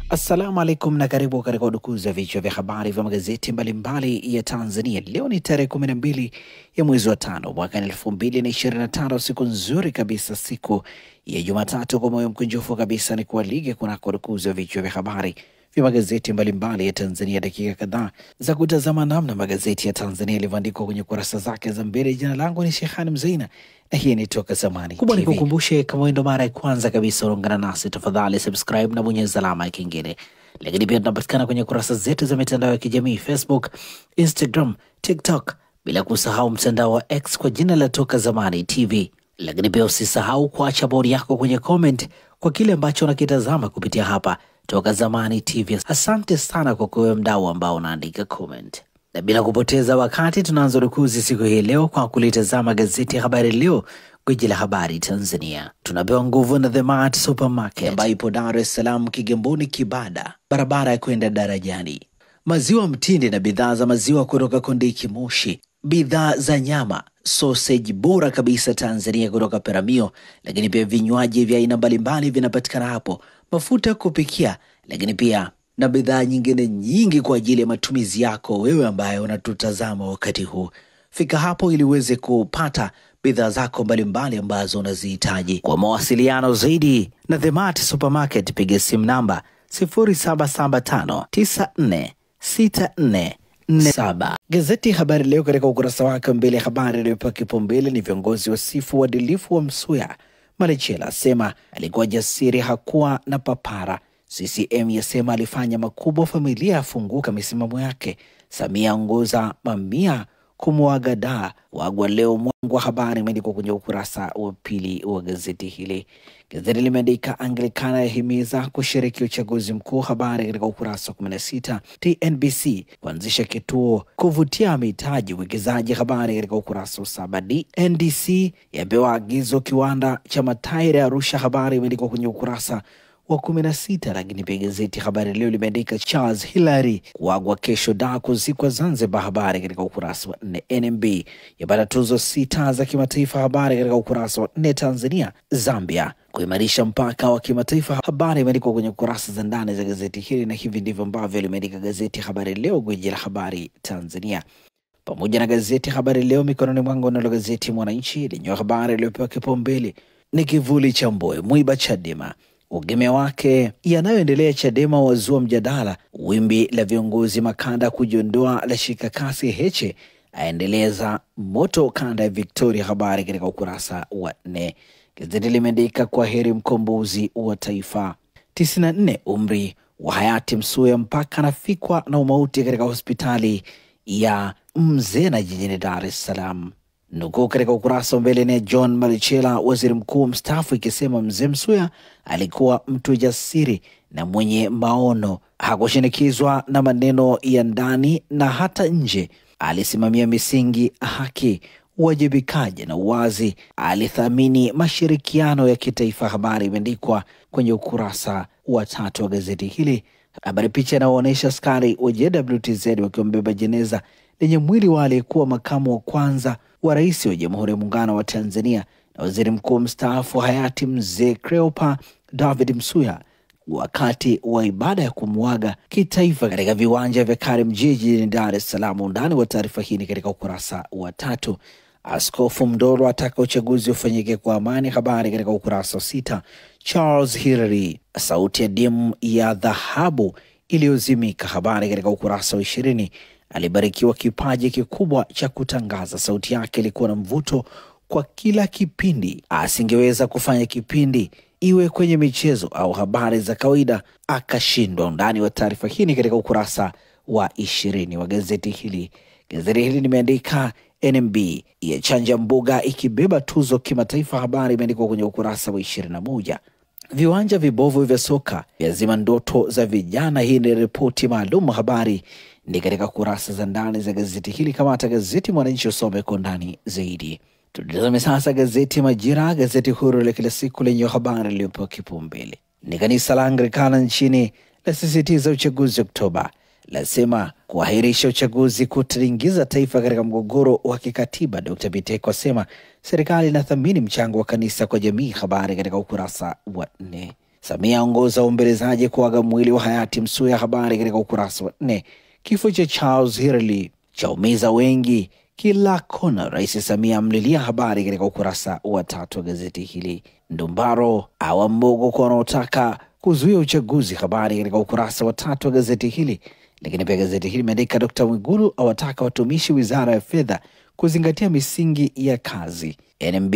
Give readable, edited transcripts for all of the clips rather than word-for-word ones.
Assalamu alaikum na karibu katika udukuzi wa vichwa vya habari vya magazeti mbalimbali ya Tanzania. Leo ni tarehe 12 ya mwezi wa 5 mwaka 2025, siku nzuri kabisa, siku ya Jumatatu. Kwa moyo mkunjufu kabisa ni kualike kuna udukuzi wa vichwa vya habari vya magazeti mbalimbali ya Tanzania, dakika kadhaa za kutazama namna magazeti ya Tanzania yalivyoandikwa kwenye kurasa zake za mbele. Jina langu ni Shehani Mzaina na hii ni Toka Zamani TV. Kubwa ni kukumbushe, kama ndo mara ya kwanza kabisa unaungana nasi, tafadhali subscribe na bonyeza alama ya kengele. Lakini pia tunapatikana kwenye kurasa zetu za mitandao ya kijamii, Facebook, Instagram, TikTok, bila kusahau mtandao wa X kwa jina la Toka Zamani TV. Lakini pia usisahau kuacha bodi yako kwenye comment kwa kile ambacho unakitazama kupitia hapa Toka Zamani TV. Asante sana kwa kuwe mdau ambao unaandika comment. Na bila kupoteza wakati tunaanza rukuzi siku hii leo kwa kulitazama gazeti ya Habari Leo, gwiji la habari Tanzania. Tunapewa nguvu na The Mart Supermarket ambayo ipo Dar es Salaam, Kigamboni, Kibada, barabara ya kwenda darajani. Maziwa mtindi na bidhaa za maziwa kutoka Kondiki Moshi, bidhaa za nyama, sausage bora kabisa Tanzania kutoka Peramio, lakini pia vinywaji vya aina mbalimbali vinapatikana hapo, mafuta kupikia, lakini pia na bidhaa nyingine nyingi kwa ajili ya matumizi yako wewe ambaye unatutazama wakati huu. Fika hapo ili uweze kupata bidhaa zako mbalimbali ambazo unazihitaji. Kwa mawasiliano zaidi na The Mart Supermarket, piga simu namba 0775946447. Gazeti Habari Leo katika ukurasa wake mbele, habari iliyopewa kipaumbele ni viongozi wasifu uadilifu wa Msuya. Malechela asema alikuwa jasiri, hakuwa na papara. CCM yasema alifanya makubwa, familia afunguka misimamo yake. Samia ongoza mamia kumwaga da wagwa leo. Mwangu wa habari imeandikwa kwenye ukurasa wa pili wa gazeti hili. Gazeti limeandika Anglikana yahimiza kushiriki uchaguzi mkuu, habari katika ukurasa wa 16. TNBC kuanzisha kituo kuvutia mitaji uwekezaji, habari katika ukurasa wa 7. DNDC yapewa agizo kiwanda cha matairi Arusha, habari imeandikwa kwenye ukurasa wa 16. Lakini pia gazeti Habari Leo limeandika Charles Hilary kuagwa kesho, da kuzikwa Zanzibar, habari katika ukurasa wa 4. NMB yapata tuzo 6 za kimataifa, habari katika ukurasa wa 4. Tanzania Zambia kuimarisha mpaka wa kimataifa, habari imeandikwa kwenye kurasa za ndani za gazeti hili, na hivi ndivyo ambavyo limeandika gazeti Habari Leo, gwiji la habari Tanzania. Pamoja na gazeti Habari Leo mikononi mwangu, nalo gazeti Mwananchi lenye habari iliyopewa kipaumbele ni kivuli cha Mbowe mwiba Chadema, ugeme wake yanayoendelea Chadema wazua mjadala, wimbi la viongozi makanda kujiondoa la shika kasi, Heche aendeleza moto kanda ya Victoria, habari katika ukurasa wa 4. Gazeti limeandika kwa heri mkombozi wa taifa, 94 umri wa hayati Msuya mpaka nafikwa na umauti katika hospitali ya Mzena jijini Dar es Salaam. Nukuu katika ukurasa wa mbele ni John Malechela, waziri mkuu mstaafu, ikisema mzee Msuya alikuwa mtu jasiri na mwenye maono, hakushinikizwa na maneno ya ndani na hata nje. Alisimamia misingi, haki, uwajibikaji na uwazi. Alithamini mashirikiano ya kitaifa, habari imeandikwa kwenye ukurasa wa 3 wa gazeti hili. Habari picha inaonyesha askari wa JWTZ wakiwa wamebeba jeneza lenye mwili wa aliyekuwa makamu wa kwanza wa rais wa Jamhuri ya Muungano wa Tanzania na waziri mkuu mstaafu hayati mzee Cleopa David Msuya, wakati wa ibada ya kumuaga kitaifa katika viwanja vya Karimjee jijini Dar es Salaam. Undani wa taarifa hii ni katika ukurasa wa 3. Askofu Mdolo ataka uchaguzi ufanyike kwa amani, habari katika ukurasa wa 6. Charles Hilary, sauti ya dimu ya dhahabu iliyozimika, habari katika ukurasa wa 20. Alibarikiwa kipaji kikubwa cha kutangaza, sauti yake ilikuwa na mvuto kwa kila kipindi, asingeweza kufanya kipindi iwe kwenye michezo au habari za kawaida akashindwa. Undani wa taarifa hii katika ukurasa wa 20 wa gazeti hili. Gazeti hili limeandika NMB ya chanja mbuga ikibeba tuzo kimataifa, habari imeandikwa kwenye ukurasa wa 21. Viwanja vibovu vya soka vyazima ndoto za vijana, hii ni ripoti maalum, habari ni katika kurasa za ndani za gazeti hili. Kama hata gazeti Mwananchi usome kwa ndani zaidi. Tutazame sasa gazeti Majira, gazeti huru la kila siku lenye habari iliyopewa kipaumbele ni kanisa la Anglikana nchini lasisitiza uchaguzi Oktoba, lasema kuahirisha uchaguzi kutaingiza taifa katika mgogoro wa kikatiba. Dr. Biteko asema serikali inathamini mchango wa kanisa kwa jamii, habari katika ukurasa wa 4. Samia aongoza uombolezaji kuaga mwili wa hayati Msuya, habari katika ukurasa wa 4. Kifo cha Charles Hilary chaumiza wengi kila kona, Rais Samia amlilia, habari katika ukurasa wa 3 wa gazeti hili. Ndumbaro awa mbogo kwa wanaotaka kuzuia uchaguzi, habari katika ukurasa wa 3 wa gazeti hili. Lakini pia gazeti hili imeandika Dr. Mwigulu awataka watumishi Wizara ya Fedha kuzingatia misingi ya kazi. NMB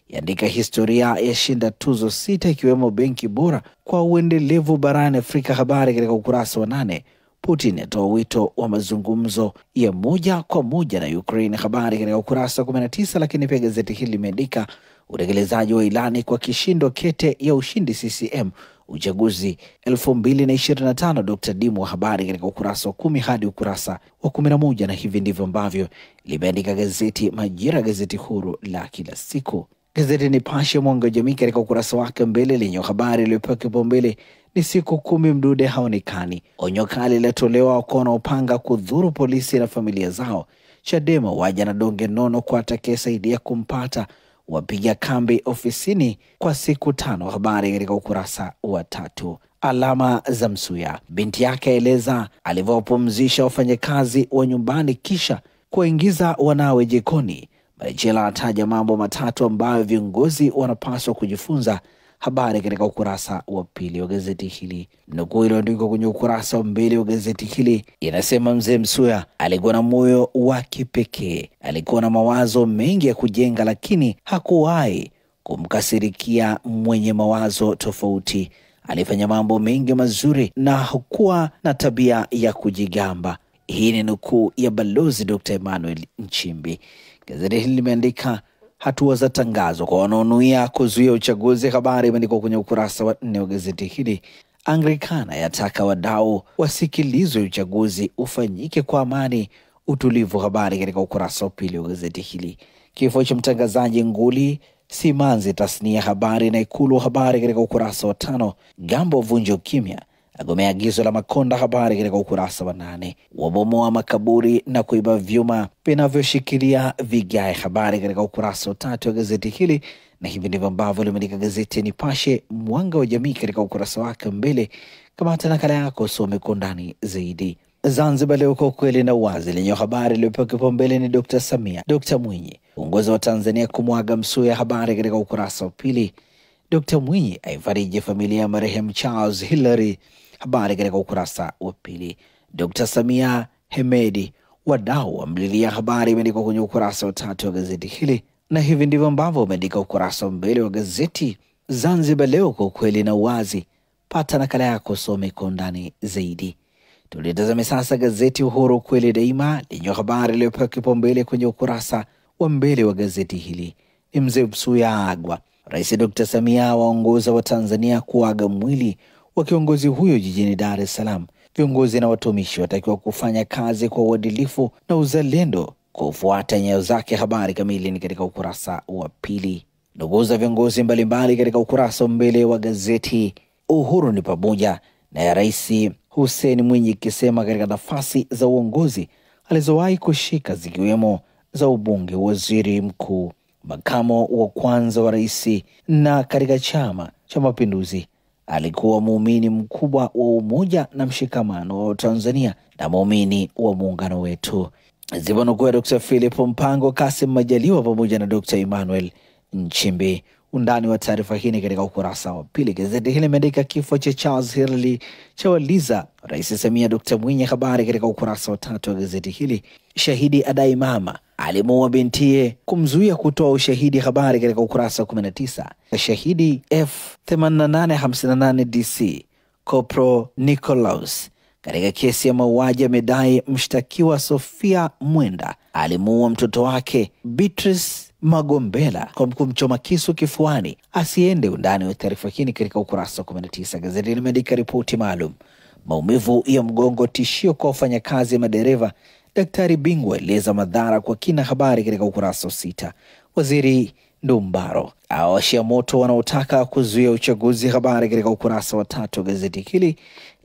yaandika historia ya shinda tuzo 6 ikiwemo benki bora kwa uendelevu barani Afrika, habari katika ukurasa wa 8. Putin atoa wito wa mazungumzo ya moja kwa moja na Ukraine, habari katika ukurasa wa 19. Lakini pia gazeti hili limeandika utekelezaji wa ilani kwa kishindo, kete ya ushindi CCM uchaguzi 2025, Dr. Dimu, habari katika ukurasa wa 10 hadi ukurasa wa 11. Na hivi ndivyo ambavyo limeandika gazeti Majira, gazeti huru la kila siku. Gazeti Nipashe mwanga wa jamii katika ukurasa wake mbele lenye habari iliyopewa kipaumbele ni siku 10 Mdude haonekani. Onyo kali latolewa kwa wanaopanga kudhuru polisi na familia zao. Chadema waja na donge nono kwa atakayesaidia kumpata, wapiga kambi ofisini kwa siku 5, habari katika ukurasa wa 3. Alama za Msuya, binti yake aeleza alivyowapumzisha wafanyakazi wa nyumbani kisha kuingiza wanawe jikoni. Marechela ataja mambo matatu ambayo viongozi wanapaswa kujifunza, habari katika ukurasa wa 2 wa gazeti hili. Nukuu iliyoandikwa kwenye ukurasa wa 2 wa gazeti hili inasema mzee Msuya alikuwa na moyo wa kipekee, alikuwa na mawazo mengi ya kujenga, lakini hakuwahi kumkasirikia mwenye mawazo tofauti. Alifanya mambo mengi mazuri na hakuwa na tabia ya kujigamba. Hii ni nukuu ya Balozi Dr. Emmanuel Nchimbi. Gazeti hili limeandika hatua za tangazo kwa wanaonuia kuzuia uchaguzi, habari imeandikwa kwenye ukurasa wa 4 wa gazeti hili. Anglikana yataka wadau wasikilizwe, uchaguzi ufanyike kwa amani utulivu, habari katika ukurasa wa 2 wa gazeti hili. Kifo cha mtangazaji nguli simanzi tasnia, habari na Ikulu, habari katika ukurasa wa 5. Gambo vunja ukimya agomea agizo la Makonda, habari katika ukurasa wa 8. Wabomoa makaburi na kuiba vyuma vinavyoshikilia vigae, habari katika ukurasa wa 3 wa gazeti hili. Na hivi ndivyo ambavyo limeandika gazeti Nipashe mwanga wa jamii katika ukurasa wake mbele. Kamata nakala yako usome kwa ndani zaidi. Zanzibar Leo, kwa kweli na uwazi, lenye habari iliyopewa kipaumbele ni Dr. Samia, Dr. Mwinyi uongozi wa Tanzania kumwaga Msuya, habari katika ukurasa wa 2. Dr. Mwinyi aifariji familia ya marehemu Charles Hilary, habari katika ukurasa wa 2. Dr. Samia Hemedi wadau wamlilia, habari imeandikwa kwenye ukurasa wa 3 wa gazeti hili. Na hivi ndivyo ambavyo umeandika ukurasa wa mbele wa gazeti Zanzibar Leo, kwa kweli na uwazi. Pata nakala yako some kwa ndani zaidi. Tulitazame sasa gazeti Uhuru, kweli daima, lenye habari iliyopewa kipaumbele kwenye ukurasa wa mbele wa gazeti hili ni mzee Msuya agwa. Rais Dr. Samia waongoza wa Tanzania kuaga mwili wa kiongozi huyo jijini Dar es Salaam. Viongozi na watumishi watakiwa kufanya kazi kwa uadilifu na uzalendo kufuata nyayo zake. Habari kamili ni katika ukurasa wa 2. Ndugu za viongozi mbalimbali katika ukurasa wa mbele wa gazeti Uhuru ni pamoja na ya Rais Hussein Mwinyi ikisema katika nafasi za uongozi alizowahi kushika zikiwemo za ubunge, waziri mkuu, makamo wa kwanza wa rais, na katika Chama cha Mapinduzi alikuwa muumini mkubwa wa umoja na mshikamano wa Tanzania na muumini wa muungano wetu. Zibanukua Dr. Philip Mpango, Kassim Majaliwa pamoja na Dr. Emmanuel Nchimbi. Undani wa taarifa hii katika ukurasa wa 2. Gazeti hili limeandika kifo cha Charles Hilary cha waliza Rais Samia, Dr. Mwinyi, habari katika ukurasa wa 3 wa gazeti hili. Shahidi adai mama alimuua bintiye kumzuia kutoa ushahidi, habari katika ukurasa wa 19. Shahidi F8858 DC Kopro Nicolaus katika kesi ya mauaji amedai mshtakiwa Sofia Mwenda alimuua mtoto wake Beatrice Magombela kwa kumchoma kisu kifuani. Asiende. Undani wa taarifa hii katika ukurasa wa 19. Gazeti limeandika ripoti maalum, maumivu ya mgongo tishio kwa wafanyakazi madereva, daktari bingwa eleza madhara kwa kina, habari katika ukurasa wa 6. Waziri Ndumbaro awashia moto wanaotaka kuzuia uchaguzi, habari katika ukurasa wa 3 wa gazeti hili.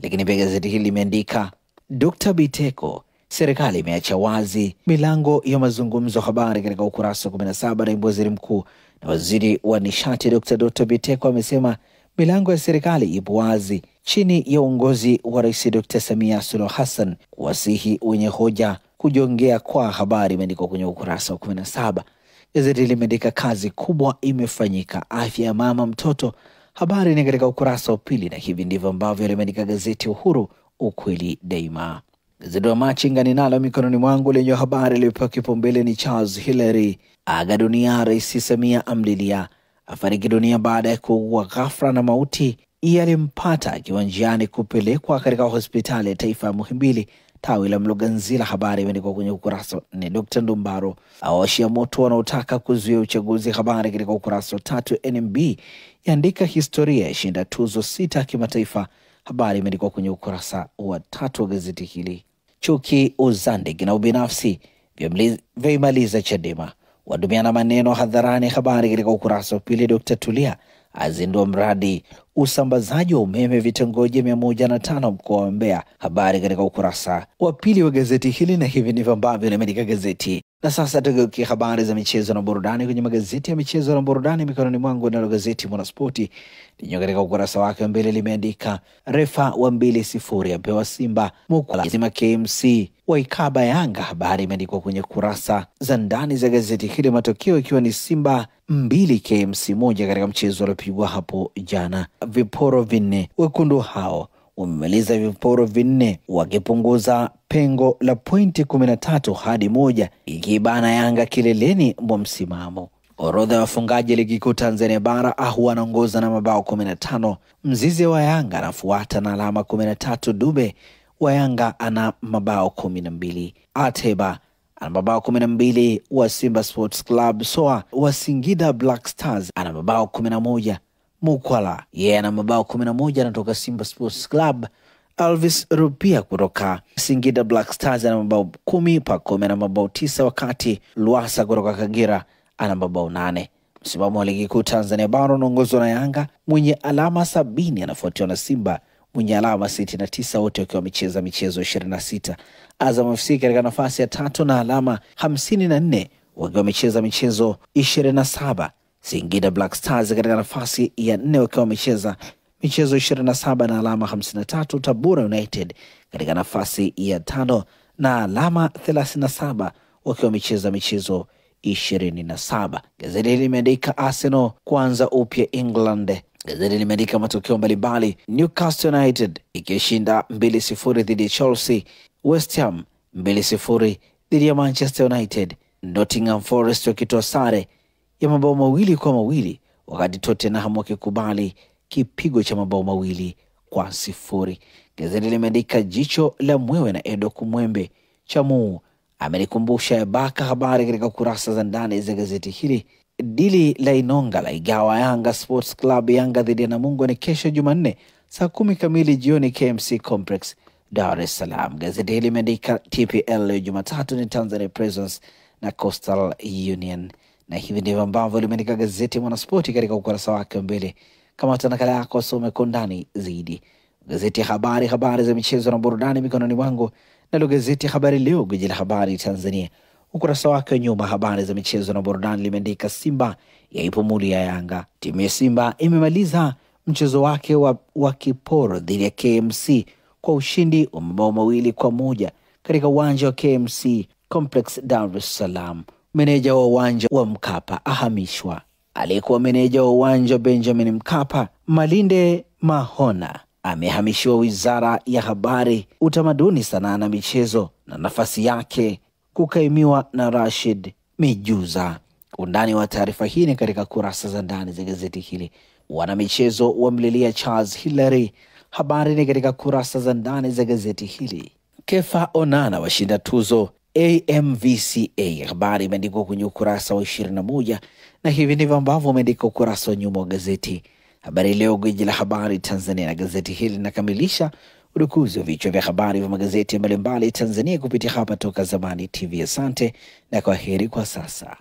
Lakini pia gazeti hili limeandika Dr. Biteko, serikali imeacha wazi milango ya mazungumzo, habari katika ukurasa wa 17. Naibu waziri mkuu na waziri wa nishati Dr. Biteko amesema Milango ya serikali ipo wazi chini ya uongozi wa Rais Dr. Samia Suluhu Hassan kuwasihi wenye hoja kujongea kwa habari, imeandikwa kwenye ukurasa wa 17. Gazeti limeandika kazi kubwa imefanyika, afya ya mama mtoto. Habari ni katika ukurasa wa pili, na hivi ndivyo ambavyo limeandika gazeti Uhuru, ukweli daima. Gazeti wa Machinga ninalo mikononi mwangu lenye habari iliyopewa kipaumbele ni Charles Hilary aga dunia, Rais Samia amlilia, afariki dunia baada ya kuugua ghafla na mauti yalimpata akiwa njiani kupelekwa katika hospitali ya taifa ya Muhimbili tawi la Mloganzila. Habari imeandikwa kwenye ukurasa wa 4. Dr. Ndumbaro awashia moto wanaotaka kuzuia uchaguzi. Habari katika ukurasa wa 3. NMB yaandika historia ya shinda tuzo 6 kimataifa. Habari imeandikwa kwenye ukurasa wa 3 wa gazeti hili. Chuki, uzandiki na ubinafsi vyaimaliza Chadema, wadumiana maneno hadharani. Habari katika ukurasa wa 2. Dr. Tulia azindua mradi usambazaji wa umeme vitongoji 105 mkoa wa Mbeya. Habari katika ukurasa wa 2 wa gazeti hili, na hivi ndivyo ambavyo limeandika gazeti. Na sasa tugeukie habari za michezo na burudani kwenye magazeti ya michezo na burudani mikononi mwangu, na gazeti Mwanaspoti lenye katika ukurasa wake mbele limeandika refa wa 2-0 apewa Simba, Mukwala lazima KMC waikaba Yanga. Habari imeandikwa kwenye kurasa za ndani za gazeti hili, matokeo ikiwa ni Simba 2 KMC 1 katika mchezo uliopigwa hapo jana. Viporo 4 wekundu hao wamemaliza viporo 4 wakipunguza pengo la pointi 13 hadi 1, ikibana Yanga kileleni mwa msimamo. Orodha ya wafungaji ligi kuu Tanzania bara, Ahu anaongoza na mabao 15, Mzize wa Yanga anafuata na alama 13, Dube wa Yanga ana mabao 12, Ateba ana mabao 12 wa Simba Sports Club, Soa wa Singida Black Stars ana mabao 11, Mukwala yeye ana mabao 11 anatoka Simba Sports Club, Alvis Rupia kutoka Singida Black Stars ana mabao 10, Pacome ana mabao 9, wakati Luasa kutoka Kagera ana mabao 8. Msimamo wa ligi kuu Tanzania bara unaongozwa na Yanga mwenye alama 70, anafuatiwa na Simba mwenye alama 69, wote wakiwa wamecheza michezo 26. Azam FC katika nafasi ya 3 na alama 54 wakiwa wamecheza michezo 27. Singida Black Stars katika nafasi ya 4 wakiwa wamecheza michezo 27 na alama 53. Tabora United katika nafasi ya 5 na alama 37 wakiwa wamecheza michezo 27. Gazeti hili limeandika Arsenal kuanza upya England. Gazeti limeandika matokeo mbalimbali, Newcastle United ikishinda 2-0 dhidi ya Chelsea, West Ham 2-0 dhidi ya Manchester United, Nottingham Forest wakitoa sare ya mabao 2-2, wakati Tottenham wakikubali kipigo cha mabao 2-0. Gazeti limeandika jicho la mwewe na Edo Kumwembe, Chamu amelikumbusha Ebaka. Habari katika kurasa za ndani za gazeti hili. Dili la Inonga la igawa Yanga Sports Club, Yanga dhidi ya Namungo ni kesho Jumanne saa 10 kamili jioni KMC Complex, Dar es Salaam. Gazeti hili limeandika TPL Jumatatu ni Tanzania Prisons na Coastal Union, na hivi ndivyo ambavyo limeandika gazeti Mwanaspoti katika ukurasa wake mbele. Kama nakala yako some kwa ndani zaidi. Gazeti habari za michezo na burudani mikononi mwangu, na gazeti Habari Leo gwiji la habari Tanzania ukurasa wake nyuma, habari za michezo na burudani limeandika Simba yaipumuli ya Yanga. Timu ya Simba imemaliza mchezo wake wa kiporo dhidi ya KMC kwa ushindi wa mabao 2-1 katika uwanja wa KMC Complex, Dar es Salaam. Meneja wa uwanja wa Mkapa ahamishwa. Aliyekuwa meneja wa uwanja Benjamin Mkapa, Malinde Mahona, amehamishiwa Wizara ya Habari, Utamaduni, Sanaa na Michezo, na nafasi yake kukaimiwa na Rashid Mijuza. Undani wa taarifa hii ni katika kurasa za ndani za gazeti hili. Wanamichezo wamlilia Charles Hilary. Habari ni katika kurasa za ndani za gazeti hili. Kefa Onana washinda tuzo AMVCA. Habari imeandikwa kwenye ukurasa wa 21, na hivi ndivyo ambavyo umeandika ukurasa wa nyuma wa gazeti Habari Leo gwiji la habari Tanzania, na gazeti hili linakamilisha udukuzi wa vichwa vya habari vya magazeti mbalimbali Tanzania kupitia hapa Toka Zamani TV. Asante na kwaheri kwa sasa.